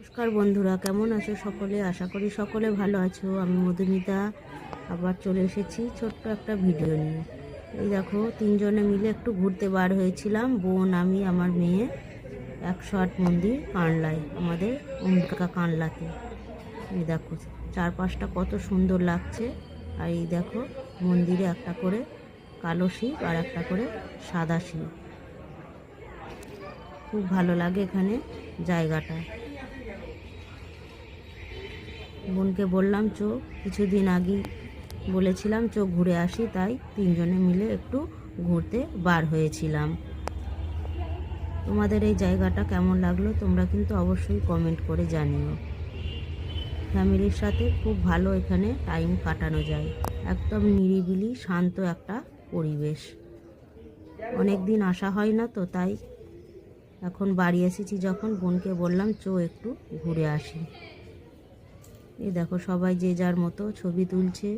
নমস্কার বন্ধুরা, কেমন আছো সকলে? আশা করি সকলে ভালো আছো। আমি মধুমিতা আবার চলে এসেছি ছোট্ট একটা ভিডিও নিয়ে। এই দেখো, তিনজনে মিলে একটু ঘুরতে বার হয়েছিলাম, বোন, আমি, আমার মেয়ে। 108 মন্দির কানলায়, আমাদের অম্বিকা কানলাতে। এই দেখো চারপাশটা কত সুন্দর লাগছে। আর এই দেখো, মন্দিরে একটা করে কালো শিব আর একটা করে সাদা শিব। খুব ভালো লাগে এখানে জায়গাটা। বোনকে বললাম চো, কিছুদিন আগে বলেছিলাম চো ঘুরে আসি, তাই তিনজনে মিলে একটু ঘুরতে বার হয়েছিলাম। তোমাদের এই জায়গাটা কেমন লাগলো তোমরা কিন্তু অবশ্যই কমেন্ট করে জানিও। ফ্যামিলির সাথে খুব ভালো এখানে টাইম কাটানো যায়। একদম নিরিবিলি শান্ত একটা পরিবেশ। অনেক দিন আসা হয় না তো, তাই এখন বাড়ি এসেছি যখন বোনকে বললাম চো একটু ঘুরে আসি। এই দেখো, সবাই যে যার মতো ছবি তুলছে।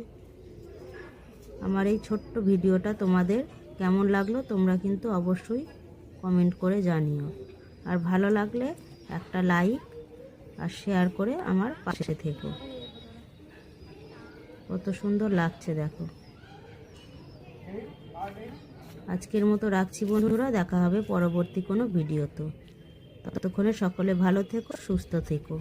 আমার এই ছোট্ট ভিডিওটা তোমাদের কেমন লাগলো তোমরা কিন্তু অবশ্যই কমেন্ট করে জানিও। আর ভালো লাগলে একটা লাইক আর শেয়ার করে আমার পাশে থেকো। কত সুন্দর লাগছে দেখো। আজকের মতো রাখছি বন্ধুরা, দেখা হবে পরবর্তী কোনো ভিডিওতে। ততক্ষণে সকলে ভালো থেকো, সুস্থ থেকো।